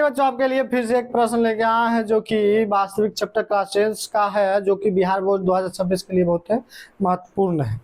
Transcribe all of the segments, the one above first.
बच्चों, आपके लिए फिर से एक प्रश्न लेके आए हैं जो कि वास्तविक चैप्टर क्लास 10 का है, जो कि बिहार बोर्ड 2026 के लिए बहुत है महत्वपूर्ण है।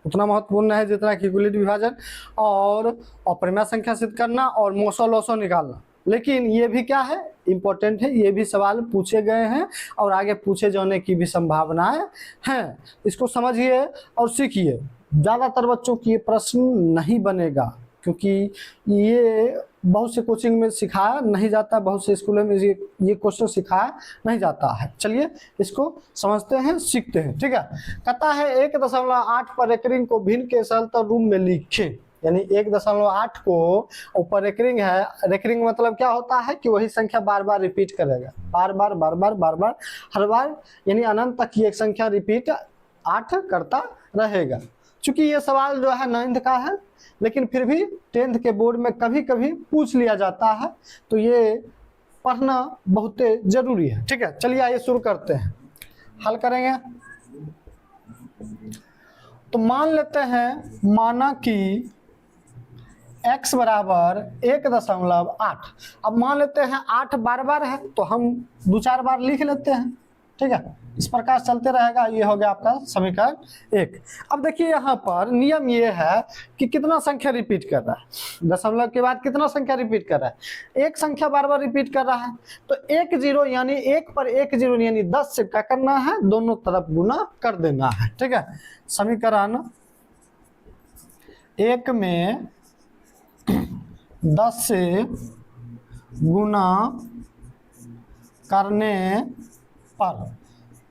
उतना महत्वपूर्ण है जितना कि कुलित विभाजन और अपरिमेय संख्या सिद्ध करना और मोसो लोसो निकालना। लेकिन ये भी क्या है, इंपॉर्टेंट है, ये भी सवाल पूछे गए हैं और आगे पूछे जाने की भी संभावनाएं हैं। इसको समझिए और सीखिए। ज़्यादातर बच्चों की ये प्रश्न नहीं बनेगा, क्योंकि ये बहुत से कोचिंग में सिखाया नहीं जाता, बहुत से स्कूलों में ये क्वेश्चन सिखाया नहीं जाता है। चलिए इसको समझते हैं, सीखते हैं। ठीक है, कहता है 1.8 पर रेकरिंग को भिन्न के सरलतर रूप में लिखें। यानी 1.8 को ऊपर रेकरिंग है। रेकरिंग मतलब क्या होता है कि वही संख्या बार बार रिपीट करेगा, बार बार हर बार, यानी अनंत तक की एक संख्या रिपीट 8 करता रहेगा। चूंकि ये सवाल जो है 9th का है, लेकिन फिर भी 10th के बोर्ड में कभी कभी पूछ लिया जाता है, तो ये पढ़ना बहुत जरूरी है। ठीक है, चलिए आइए शुरू करते हैं, हल करेंगे। तो मान लेते हैं, माना कि x बराबर 1.8। अब मान लेते हैं 8 बार है, तो हम 2-4 बार लिख लेते हैं। ठीक है, इस प्रकार चलते रहेगा। ये हो गया आपका समीकरण 1। अब देखिए यहाँ पर नियम ये है कि कितना संख्या रिपीट कर रहा है, दशमलव के बाद कितना संख्या रिपीट कर रहा है, एक संख्या बार बार रिपीट कर रहा है। तो 1 0 यानी 1 पर 1 0 यानी 10 से क्या करना है, दोनों तरफ गुना कर देना है। ठीक है, समीकरण 1 में 10 से गुना करने पर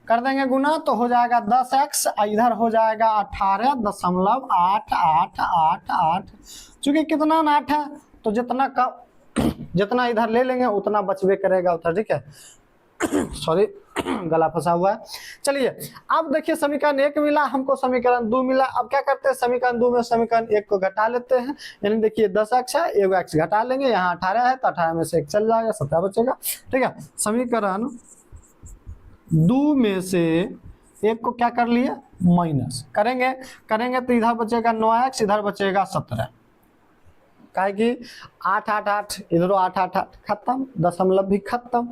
कर देंगे गुना, तो हो जाएगा 10x, इधर हो जाएगा 18.888। चूंकि कितना 8 है, तो जितना इधर ले लेंगे उतना बचबे करेगा उधर। ठीक है, सॉरी गला फंसा हुआ है। चलिए अब देखिए, समीकरण 1 मिला हमको, समीकरण 2 मिला। अब क्या करते हैं, समीकरण 2 में समीकरण 1 को घटा लेते हैं। यानी देखिए 10x है, एगो x घटा लेंगे, यहाँ 18 है तो 18 में से 1 चल जाएगा, 17 बचेगा। ठीक है, समीकरण 2 में से 1 को क्या कर लिए, माइनस करेंगे तो इधर बचेगा 9x, इधर बचेगा 17। काहे कि 8 8 8 इधर 8 8 8 खत्म, दशमलव भी खत्म।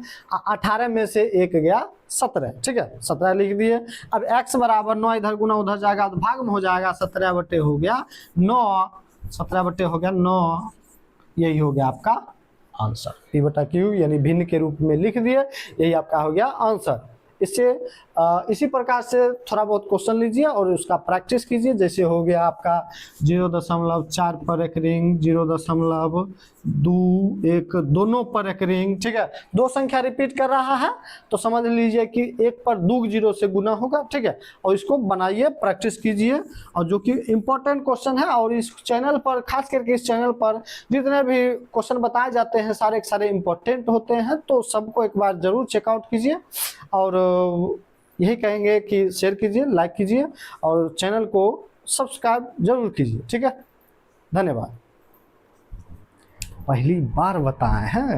18 में से 1 गया 17। ठीक है, 17 लिख दिए। अब x बराबर 9, इधर गुना उधर जाएगा तो भाग में हो जाएगा, 17 बटे हो गया 9, 17 बटे हो गया 9। यही हो गया आपका आंसर, p बटा q, यानी भिन्न के रूप में लिख दिए। यही आपका हो गया आंसर। इससे इसी प्रकार से थोड़ा बहुत क्वेश्चन लीजिए और उसका प्रैक्टिस कीजिए। जैसे हो गया आपका 0.4 पर एक रिंग, 0.21 दोनों पर एक रिंग। ठीक है, दो संख्या रिपीट कर रहा है तो समझ लीजिए कि 1 पर 2 0 से गुना होगा। ठीक है, और इसको बनाइए, प्रैक्टिस कीजिए, और जो कि इम्पोर्टेंट क्वेश्चन है। और इस चैनल पर, खास करके इस चैनल पर जितने भी क्वेश्चन बताए जाते हैं सारे के सारे इम्पोर्टेंट होते हैं, तो सबको एक बार जरूर चेकआउट कीजिए। और यही कहेंगे कि शेयर कीजिए, लाइक कीजिए और चैनल को सब्सक्राइब जरूर कीजिए। ठीक है, धन्यवाद। पहली बार बताए हैं।